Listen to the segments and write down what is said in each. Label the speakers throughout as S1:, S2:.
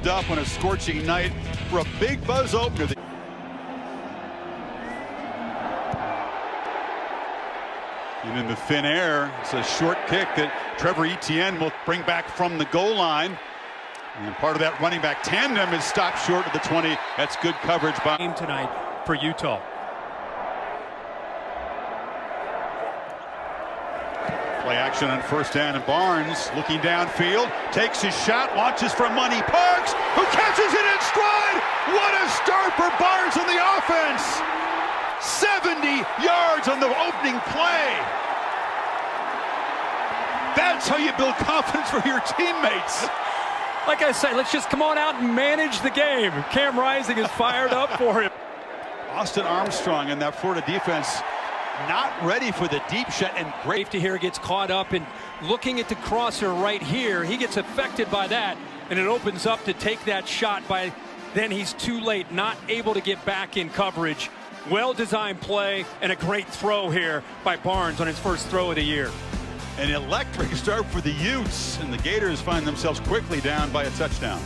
S1: up on a scorching night for a big buzz opener. And in the thin air, it's a short kick that Trevor Etienne will bring back from the goal line. And part of that running back tandem is stopped short of the 20. That's good coverage by
S2: game tonight for Utah.
S1: Play action on first down, and Barnes looking downfield, takes his shot, launches for money. Parks, who catches it in stride. What a start for Barnes on the offense. 70 yards on the opening play. That's how you build confidence for your teammates.
S2: Like I say, let's just come on out and manage the game. Cam Rising is fired up for him.
S1: Austin Armstrong and that Florida defense not ready for the deep shot, and great
S2: Safety here gets caught up in looking at the crosser right here. He gets affected by that, and it opens up to take that shot. By then he's too late, not able to get back in coverage. Well-designed play and a great throw here by Barnes on his first throw of the year.
S1: An electric start for the Utes, and the Gators find themselves quickly down by a touchdown.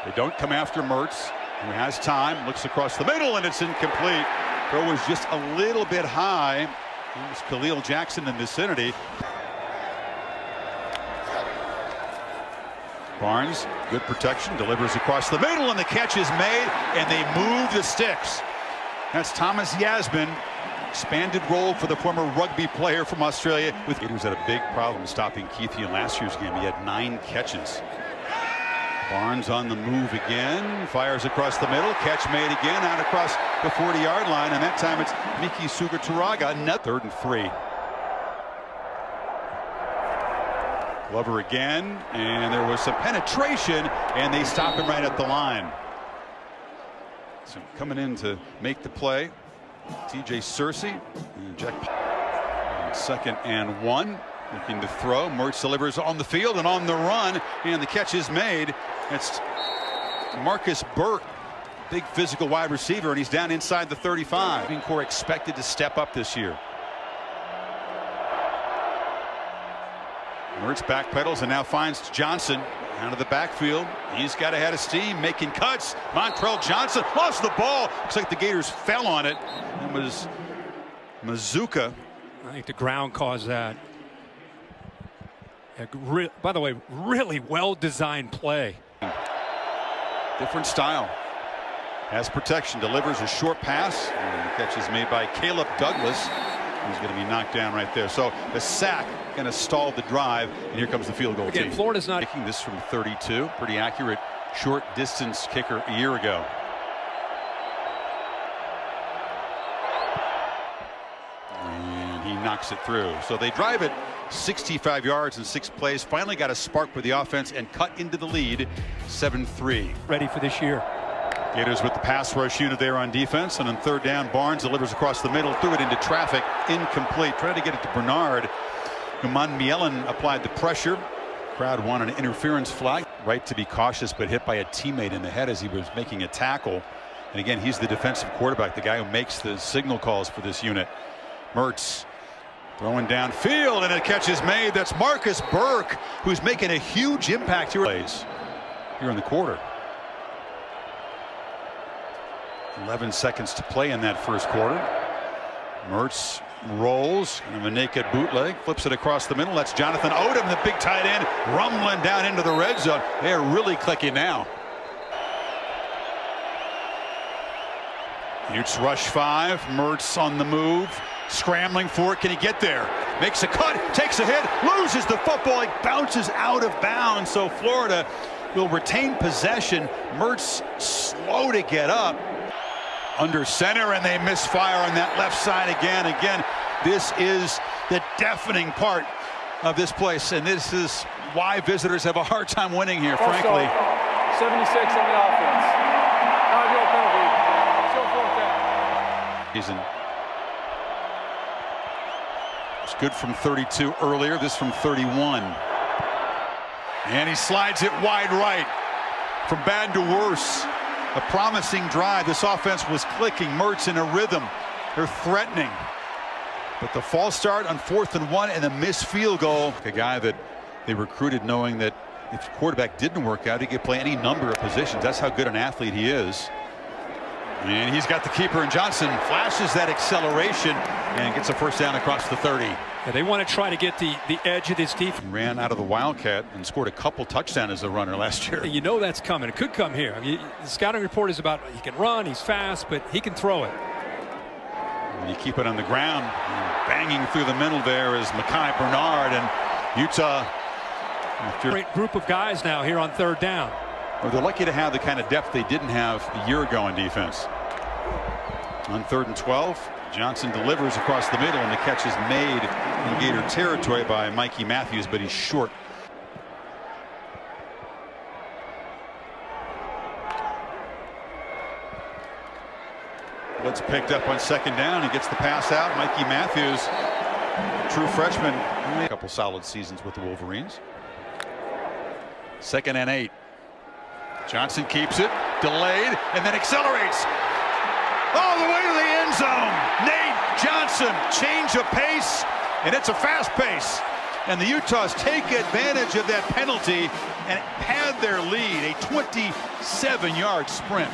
S1: They don't come after Mertz, who has time, looks across the middle, and it's incomplete. Throw was just a little bit high. It was Khalil Jackson in the vicinity. Barnes, good protection, delivers across the middle, and the catch is made, and they move the sticks. That's Thomas Yasmin, expanded role for the former rugby player from Australia. With Gators had a big problem stopping Keithy in last year's game. He had 9 catches. Barnes on the move again, fires across the middle, catch made again out across the 40-yard line, and that time it's Miki Sugaturaga, net 3rd and 3. Glover again, and there was some penetration, and they stop him right at the line. So coming in to make the play, TJ Searcy, and Jack. And 2nd and 1. Looking to throw. Mertz delivers on the field and on the run, and the catch is made. It's Marcus Burke, big physical wide receiver, and he's down inside the 35. Core expected to step up this year. Mertz backpedals and now finds Johnson out of the backfield. He's got a head of steam, making cuts. Montrell Johnson lost the ball. Looks like the Gators fell on it. It was Mazuka.
S2: I think the ground caused that. By the way, really well-designed play.
S1: Different style. Has protection, delivers a short pass, and the catch is made by Caleb Douglas. He's going to be knocked down right there. So the sack going to stall the drive, and here comes the field goal team.
S2: Florida's not
S1: making this from 32. Pretty accurate short distance kicker a year ago. And he knocks it through. So they drive it 65 yards in 6 plays. Finally got a spark for the offense and cut into the lead 7-3.
S2: Ready for this year.
S1: Gators with the pass rush unit there on defense, and on 3rd down, Barnes delivers across the middle, threw it into traffic, incomplete. Trying to get it to Bernard. Human Mielen applied the pressure. Crowd wanted an interference flag. Right to be cautious, but hit by a teammate in the head as he was making a tackle. And again, he's the defensive quarterback, the guy who makes the signal calls for this unit. Mertz throwing downfield, and a catch is made. That's Marcus Burke, who's making a huge impact here in the quarter. 11 seconds to play in that first quarter. Mertz rolls, kind of a naked bootleg, flips it across the middle. That's Jonathan Odom, the big tight end, rumbling down into the red zone. They're really clicking now. Utes rush 5. Mertz on the move, scrambling for it. Can he get there? Makes a cut, takes a hit, loses the football. It bounces out of bounds. So Florida will retain possession. Mertz slow to get up. Under center, and they misfire on that left side again. This is the deafening part of this place, and this is why visitors have a hard time winning here, frankly.
S3: 76 on the offense. 5-yard penalty. Still 4th down.
S1: It's good from 32 earlier. This from 31. And he slides it wide right. From bad to worse. A promising drive. This offense was clicking. Mertz in a rhythm. They're threatening. But the false start on 4th and 1 and the missed field goal. A guy that they recruited knowing that if the quarterback didn't work out, he could play any number of positions. That's how good an athlete he is. And he's got the keeper, and Johnson flashes that acceleration and gets a first down across the 30.
S2: Yeah, they want to try to get the edge of this defense.
S1: Ran out of the Wildcat and scored a couple touchdowns as a runner last year.
S2: You know that's coming. It could come here. I mean, the scouting report is about he can run, he's fast, but he can throw it.
S1: And you keep it on the ground. Banging through the middle there is Mekhi Bernard, and Utah.
S2: Great group of guys now here on 3rd down.
S1: Well, they're lucky to have the kind of depth they didn't have a year ago on defense. On 3rd and 12, Johnson delivers across the middle, and the catch is made in Gator territory by Mikey Matthews, but he's short. Blitz picked up on 2nd down. He gets the pass out. Mikey Matthews, true freshman, a couple solid seasons with the Wolverines. 2nd and 8. Johnson keeps it, delayed, and then accelerates all the way to the end zone. Nate Johnson, change of pace, and it's a fast pace. And the Utahs take advantage of that penalty and pad their lead, a 27-yard sprint.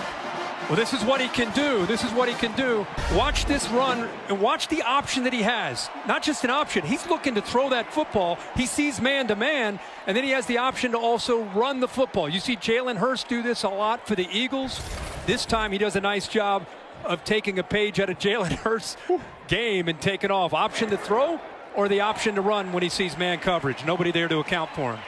S2: Well, this is what he can do. This is what he can do. Watch this run and watch the option that he has. Not just an option. He's looking to throw that football. He sees man to man, and then he has the option to also run the football. You see Jalen Hurts do this a lot for the Eagles. This time he does a nice job of taking a page out of Jalen Hurts' game and taking off. Option to throw or the option to run when he sees man coverage. Nobody there to account for him.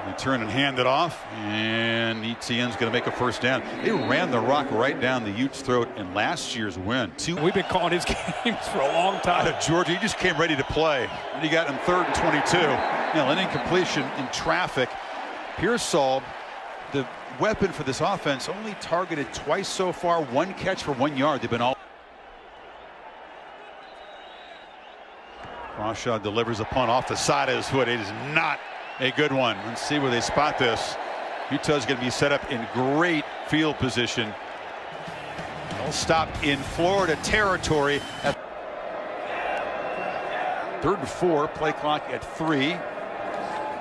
S1: They turn and hand it off, and Etienne's going to make a first down. They ran the rock right down the Utes' throat in last year's win.
S2: We've been calling his games for a long time.
S1: Out of Georgia, he just came ready to play. And he got in 3rd and 22. Now, an incompletion in traffic. Pearsall, the weapon for this offense, only targeted twice so far. 1 catch for 1 yard. They've been all. Crawshaw delivers a punt off the side of his foot. It is not a good one. Let's see where they spot this. Utah's going to be set up in great field position. They'll stop in Florida territory at 3rd and 4. Play clock at 3.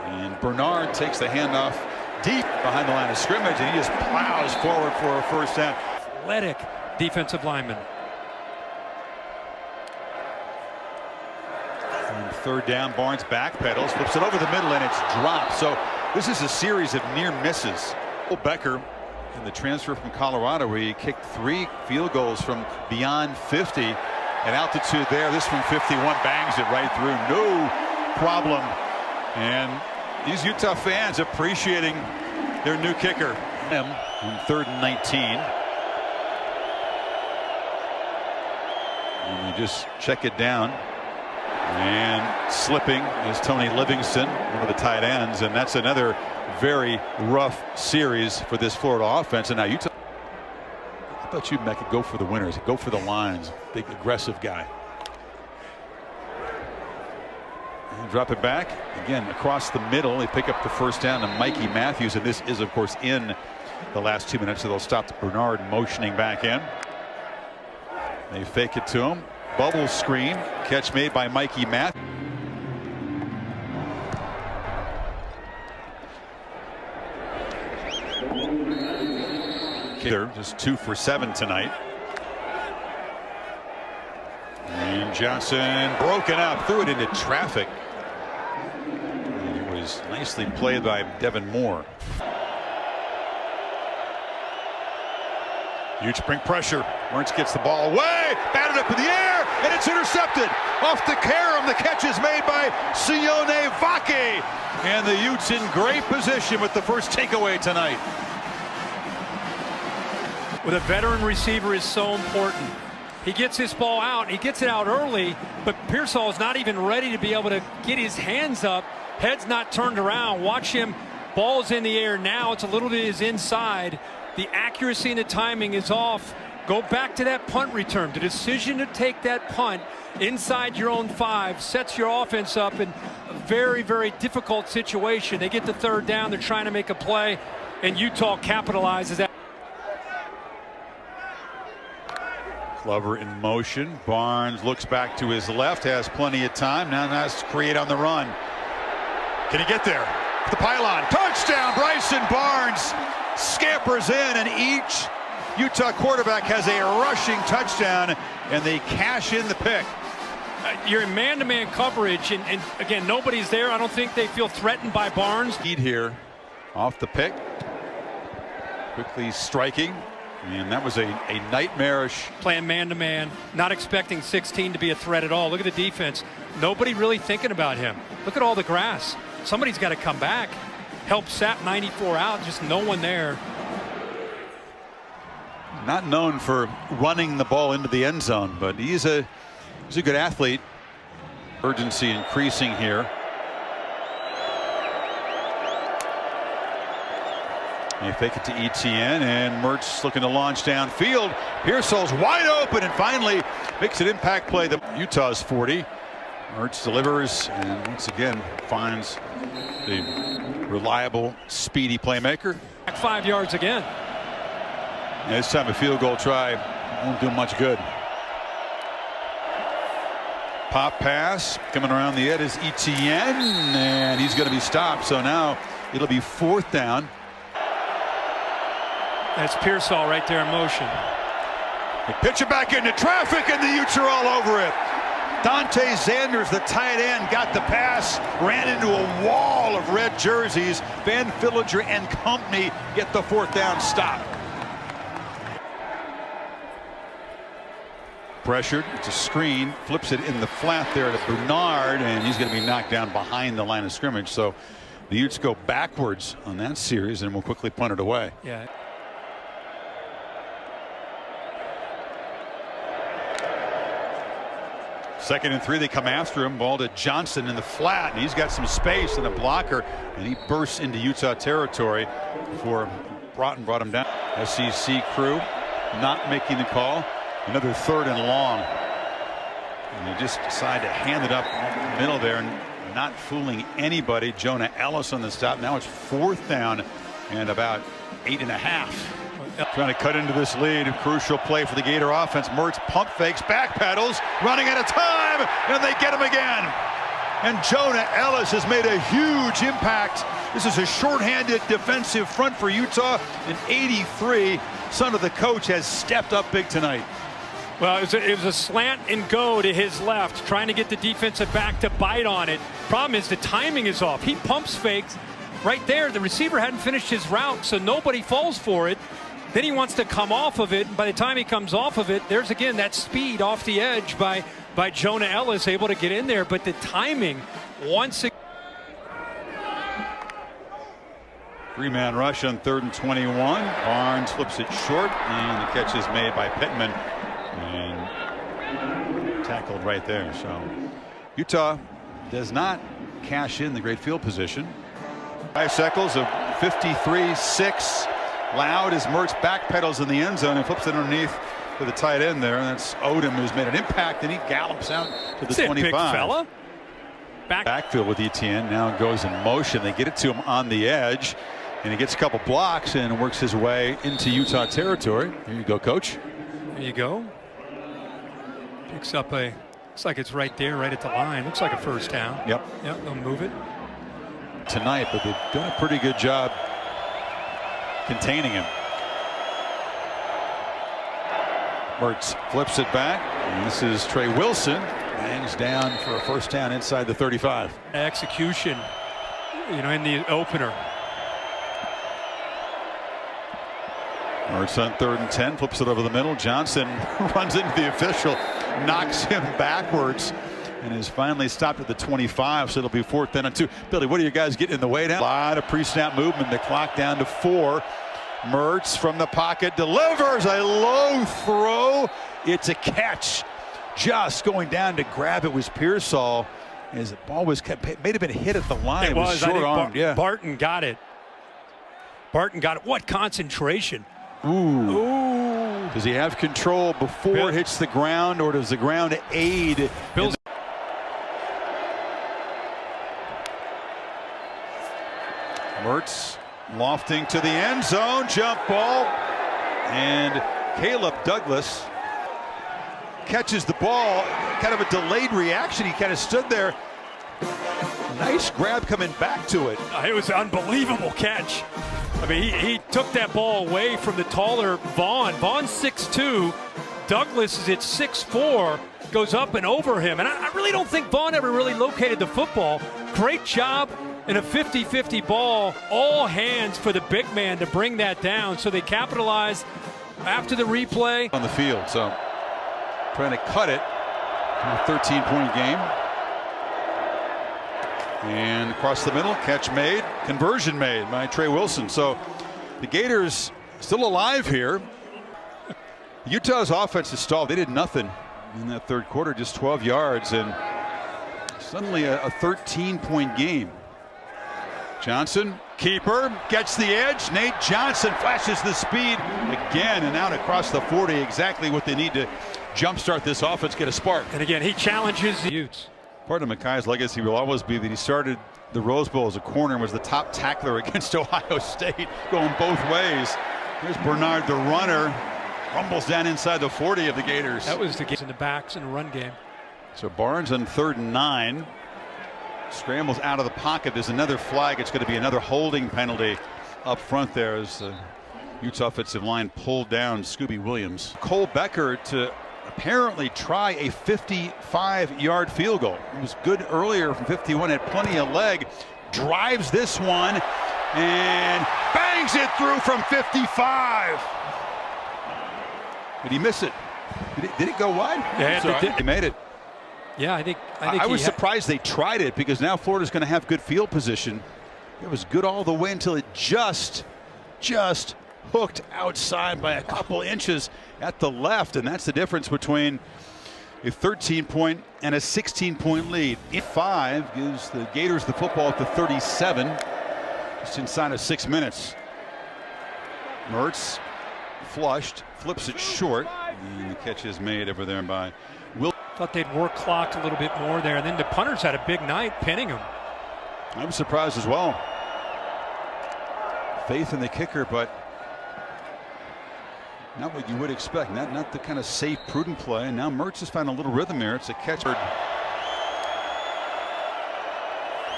S1: And Bernard takes the handoff deep behind the line of scrimmage, and he just plows forward for a first down.
S2: Athletic defensive lineman.
S1: On 3rd down, Barnes backpedals, flips it over the middle, and it's dropped. So this is a series of near misses. Becker, in the transfer from Colorado, where he kicked 3 field goals from beyond 50 at altitude there. This from 51 bangs it right through, no problem. And these Utah fans appreciating their new kicker. On 3rd and 19. And they just check it down. And slipping is Tony Livingston, one of the tight ends, and that's another very rough series for this Florida offense. And now Utah, I thought you could go for the winners, go for the lines. Big aggressive guy. And drop it back again across the middle. They pick up the first down to Mikey Matthews, and this is of course in the last 2 minutes, so they'll stop Bernard motioning back in. They fake it to him. Bubble screen, catch made by Mikey Matthews. Just 2 for 7 tonight. And Johnson broken up, threw it into traffic. And it was nicely played by Devin Moore. Huge spring pressure. Wentz gets the ball away, batted up in the air, and it's intercepted. Off the carom, the catch is made by Sione Vake. And the Utes in great position with the first takeaway tonight.
S2: With a veteran receiver is so important. He gets his ball out, he gets it out early, but Pearsall is not even ready to be able to get his hands up. Head's not turned around. Watch him. Ball's in the air now. It's a little bit his inside. The accuracy and the timing is off. Go back to that punt return. The decision to take that punt inside your own 5 sets your offense up in a very, very difficult situation. They get the 3rd down. They're trying to make a play, and Utah capitalizes that.
S1: Glover in motion. Barnes looks back to his left, has plenty of time. Now has to create on the run. Can he get there? The pylon. Touchdown, Bryson Barnes scampers in, and each Utah quarterback has a rushing touchdown, and they cash in the pick.
S2: You're in man-to-man coverage, and again, nobody's there. I don't think they feel threatened by Barnes.
S1: Lead here off the pick. Quickly striking. And that was a nightmarish.
S2: Playing man-to-man, not expecting 16 to be a threat at all. Look at the defense. Nobody really thinking about him. Look at all the grass. Somebody's got to come back. Help Sapp 94 out. Just no one there.
S1: Not known for running the ball into the end zone, but he's a good athlete. Urgency increasing here. They fake it to Etienne, and Mertz looking to launch downfield. Pearsall's wide open and finally makes an impact play. The Utah's 40. Mertz delivers and once again finds the reliable, speedy playmaker.
S2: Back 5 yards again.
S1: And this time a field goal try won't do much good. Pop pass coming around the edge is Etienne, and he's going to be stopped. So now it'll be 4th down.
S2: That's Pearsall right there in motion.
S1: They pitch it back into traffic, and the Utes are all over it. Dante Sanders, the tight end, got the pass, ran into a wall of red jerseys. Van Fillinger and company get the 4th down stop. Pressured, it's a screen, flips it in the flat there to Bernard, and he's going to be knocked down behind the line of scrimmage. So the Utes go backwards on that series, and we'll quickly punt it away.
S2: Yeah.
S1: Second and 3, they come after him. Ball to Johnson in the flat, and he's got some space and a blocker, and he bursts into Utah territory before Broughton brought him down. SEC crew not making the call. Another 3rd and long. And they just decide to hand it up the middle there, and not fooling anybody. Jonah Ellis on the stop. Now it's 4th down and about 8.5. Trying to cut into this lead. A crucial play for the Gator offense. Mertz pump fakes, back pedals, running out of time, and they get him again. And Jonah Ellis has made a huge impact. This is a shorthanded defensive front for Utah. And 83, son of the coach, has stepped up big tonight.
S2: Well, it was a slant and go to his left, trying to get the defensive back to bite on it. Problem is the timing is off. He pumps fakes right there. The receiver hadn't finished his route, so nobody falls for it. Then he wants to come off of it, and by the time he comes off of it, there's again that speed off the edge by Jonah Ellis, able to get in there. But the timing, once again.
S1: 3-man rush on 3rd and 21. Barnes flips it short, and the catch is made by Pittman. And tackled right there. So Utah does not cash in the great field position. Bicycles of 53-6. Loud as Mertz backpedals in the end zone and flips it underneath to the tight end there. And that's Odom, who's made an impact, and he gallops out to the 25.
S2: Big fella.
S1: Backfield with Etienne. Now goes in motion. They get it to him on the edge, and he gets a couple blocks and works his way into Utah territory. Here you go, coach.
S2: There you go. Picks up a, looks like it's right there, right at the line. Looks like a 1st down.
S1: Yep.
S2: Yep, they'll move it.
S1: Tonight, but they've done a pretty good job containing him. Mertz flips it back, and this is Trey Wilson. Hangs down for a 1st down inside the 35.
S2: Execution, you know, in the opener.
S1: Mertz on 3rd and 10, flips it over the middle. Johnson runs into the official, knocks him backwards, and is finally stopped at the 25, so it'll be 4th down and 2. Billy, what are you guys getting in the way now? A lot of pre-snap movement. The clock down to 4. Mertz from the pocket delivers a low throw. It's a catch. Just going down to grab it was Pearsall, as the ball was may have been hit at the line.
S2: It was
S1: short-armed. Yeah.
S2: Barton got it. Barton got it. What concentration.
S1: Ooh. Does he have control before it hits the ground, or does the ground aid?
S2: Bill's
S1: Mertz lofting to the end zone, jump ball, and Caleb Douglas catches the ball, kind of a delayed reaction. He kind of stood there. Nice grab coming back to it.
S2: It was an unbelievable catch. I mean, he took that ball away from the taller Vaughn. Vaughn's 6'2". Douglas is at 6'4", goes up and over him. And I really don't think Vaughn ever really located the football. Great job in a 50-50 ball. All hands for the big man to bring that down. So they capitalized after the replay.
S1: On the field, so trying to cut it in a 13-point game. And across the middle, catch made, conversion made by Trey Wilson. So the Gators still alive here. Utah's offense is stalled. They did nothing in that third quarter, just 12 yards, and suddenly a 13-point game. Johnson, keeper, gets the edge. Nate Johnson flashes the speed again and out across the 40. Exactly what they need to jumpstart this offense, get a spark.
S2: And again, he challenges the Utes.
S1: Part of Makai's legacy will always be that he started the Rose Bowl as a corner and was the top tackler against Ohio State, going both ways. There's Bernard, the runner, rumbles down inside the 40 of the Gators.
S2: That was the game in the backs in the run game.
S1: So Barnes on 3rd and 9. Scrambles out of the pocket. There's another flag. It's going to be another holding penalty up front there as the Utes offensive line pulled down Scooby Williams. Cole Becker to apparently try a 55-yard field goal. It was good earlier from 51, had plenty of leg. Drives this one and bangs it through from 55. Did he miss it? Did it go wide?
S2: Yeah,
S1: he made it.
S2: Yeah, I think
S1: I was surprised they tried it because now Florida's going to have good field position. It was good all the way until it just hooked outside by a couple inches at the left, and that's the difference between a 13-point and a 16-point lead. 5 gives the Gators the football at the 37, just inside of 6 minutes. Mertz flushed, flips it short, and the catch is made over there by Will.
S2: Thought they'd work clock a little bit more there, and then the punters had a big night pinning him.
S1: I was surprised as well. Faith in the kicker, but not what you would expect. Not the kind of safe, prudent play. And now Mertz has found a little rhythm there. It's a catch.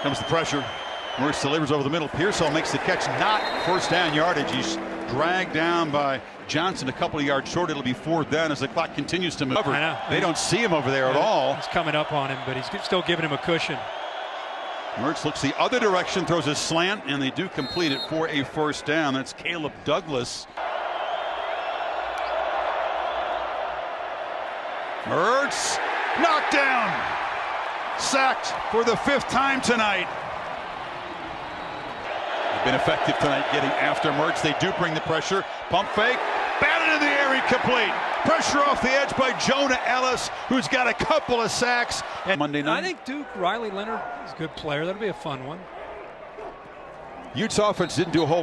S1: Comes the pressure. Mertz delivers over the middle. Pearsall makes the catch. Not first down yardage. He's dragged down by Johnson a couple of yards short. It'll be 4th down as the clock continues to move.
S2: I know.
S1: They don't see him over there at all.
S2: He's coming up on him, but he's still giving him a cushion.
S1: Mertz looks the other direction, throws a slant, and they do complete it for a 1st down. That's Caleb Douglas. Mertz knocked down, sacked for the 5th time tonight. They've been effective tonight getting after Mertz. They do bring the pressure. Pump fake, batted in the air, incomplete. Pressure off the edge by Jonah Ellis, who's got a couple of sacks. And Monday night,
S2: I think Duke Riley Leonard is a good player. That'll be a fun one.
S1: Utes offense didn't do a whole